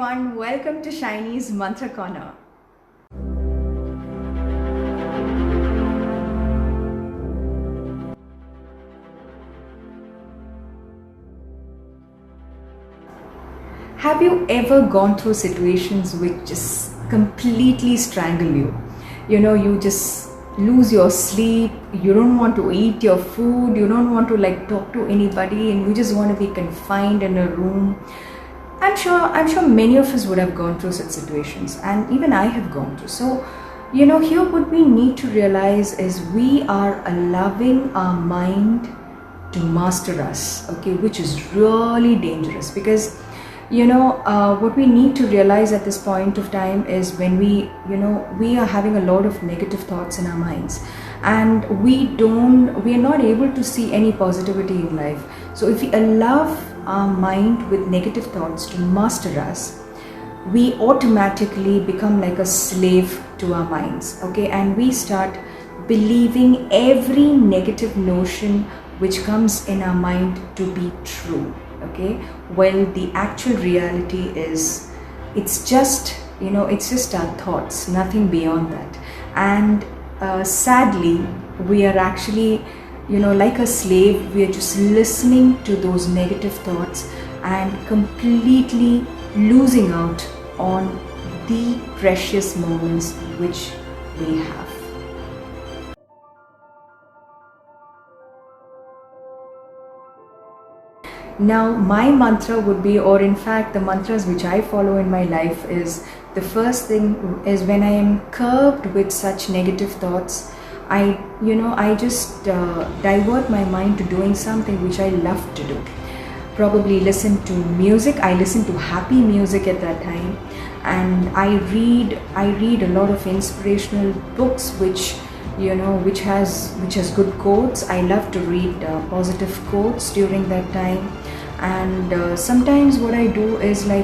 everyone, welcome to Shiny's Mantra Corner. Have you ever gone through situations which just completely strangle you? You just lose your sleep, you don't want to eat your food, you don't want to talk to anybody, and you just want to be confined in a room. I'm sure many of us would have gone through such situations, and even I have gone through. So, here what we need to realize is we are allowing our mind to master us, okay, which is really dangerous because what we need to realize at this point of time is when we are having a lot of negative thoughts in our minds, and we are not able to see any positivity in life. So if we allow our mind with negative thoughts to master us, we automatically become like a slave to our minds, okay, and we start believing every negative notion which comes in our mind to be true. Okay, well, the actual reality is it's just our thoughts, nothing beyond that. And sadly, we are actually like a slave. We are just listening to those negative thoughts and completely losing out on the precious moments which we have. Now, my mantra would be, or in fact, the mantras which I follow in my life is, the first thing is when I am curbed with such negative thoughts, I just divert my mind to doing something which I love to do. Probably listen to music. I listen to happy music at that time, and I read a lot of inspirational books which has good quotes. I love to read positive quotes during that time. And sometimes what I do is I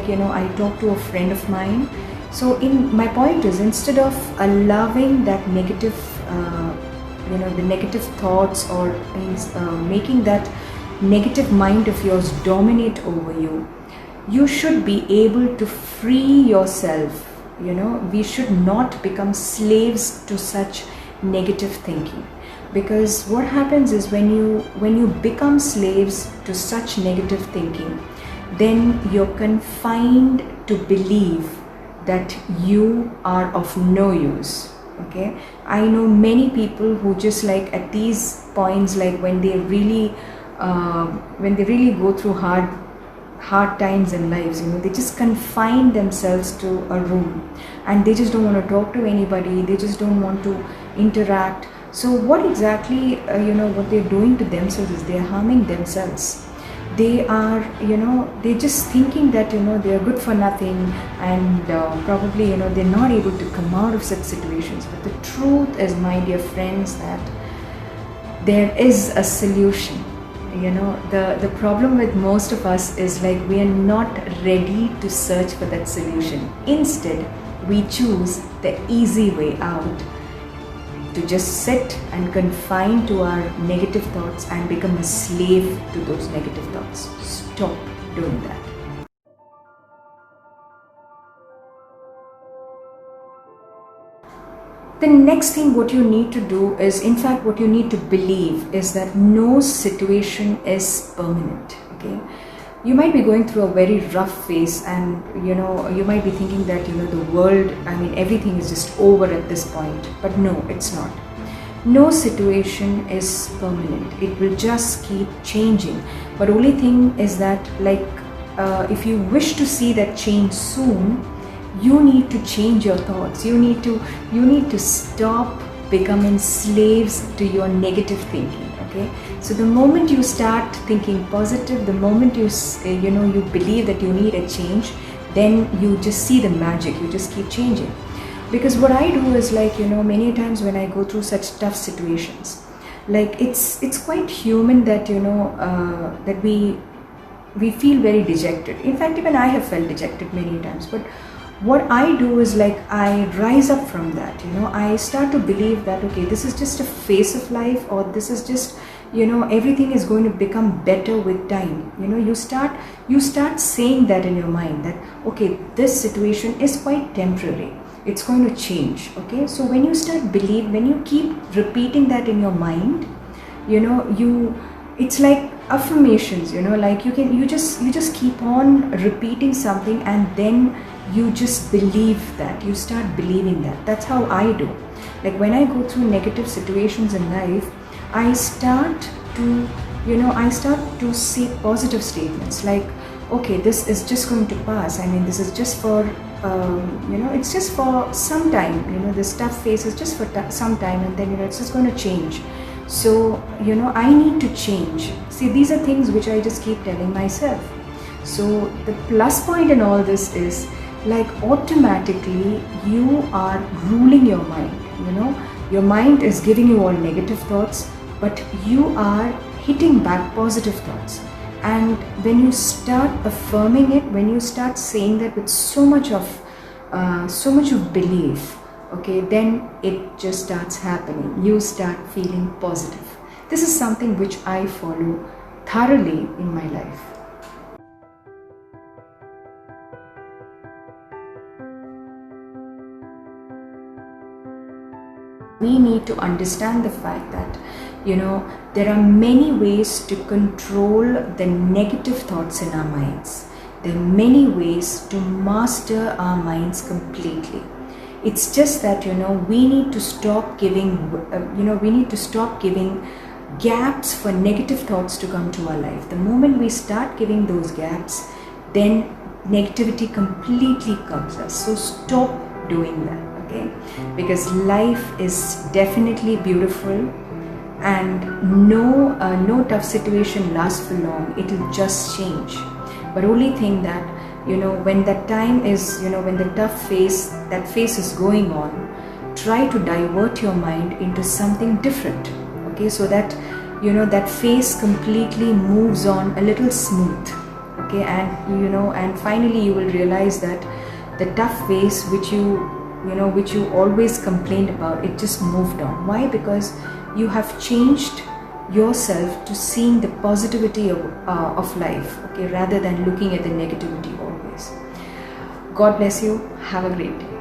talk to a friend of mine. So my point is, instead of allowing that negative the negative thoughts, or making that negative mind of yours dominate over you, you should be able to free yourself. We should not become slaves to such negative thinking, because what happens is when you become slaves to such negative thinking, then you're confined to believe that you are of no use. Okay, I know many people who just at these points, when they really go through hard times in lives, they just confine themselves to a room, and they just don't want to talk to anybody, they just don't want to interact. So what exactly what they're doing to themselves is they're harming themselves. They are they're just thinking that they're good for nothing, and probably they're not able to come out of such situations. But the truth is, my dear friends, that there is a solution. The problem with most of us is we are not ready to search for that solution. Instead, we choose the easy way out, to just sit and confine to our negative thoughts and become a slave to those negative thoughts. Stop doing that. The next thing what you need to do is, in fact, what you need to believe is that no situation is permanent. Okay, you might be going through a very rough phase, and you might be thinking that the world, everything is just over at this point. But no, it's not. No situation is permanent. It will just keep changing. But only thing is that if you wish to see that change soon, you need to change your thoughts. You need to stop becoming slaves to your negative thinking. Okay, so the moment you start thinking positive, the moment you believe that you need a change, then you just see the magic. You just keep changing. Because what I do is many times when I go through such tough situations, it's quite human that that we feel very dejected. In fact, even I have felt dejected many times. But what I do is I rise up from that. I start to believe that, okay, this is just a phase of life, or this is just everything is going to become better with time. You start saying that in your mind, that okay, this situation is quite temporary, it's going to change. Okay, so when you keep repeating that in your mind, it's like affirmations, like you just keep on repeating something, and then you just believe that, you start believing that. That's how I do. Like when I go through negative situations in life, I start to say positive statements like, okay, this is just going to pass. I mean, this is just for it's just for some time. This tough phase is just for some time, and then it's just going to change. So I need to change. See, these are things which I just keep telling myself. So the plus point in all this is, like, automatically you are ruling your mind. Your mind is giving you all negative thoughts, but you are hitting back positive thoughts. And when you start affirming it, when you start saying that with so much of belief, okay, then it just starts happening. You start feeling positive. This is something which I follow thoroughly in my life. We need to understand the fact that there are many ways to control the negative thoughts in our minds. There are many ways to master our minds completely. It's just that we need to stop giving gaps for negative thoughts to come to our life. The moment we start giving those gaps, then negativity completely comes us. So stop doing that. Okay, because life is definitely beautiful, and no tough situation lasts for long. It'll just change. But only thing that when that time is, when the tough phase, that phase is going on, try to divert your mind into something different. Okay, so that that phase completely moves on a little smooth. Okay, and finally you will realize that the tough phase which you always complained about, it just moved on. Why? Because you have changed yourself to seeing the positivity of life, okay, rather than looking at the negativity always. God bless you. Have a great day.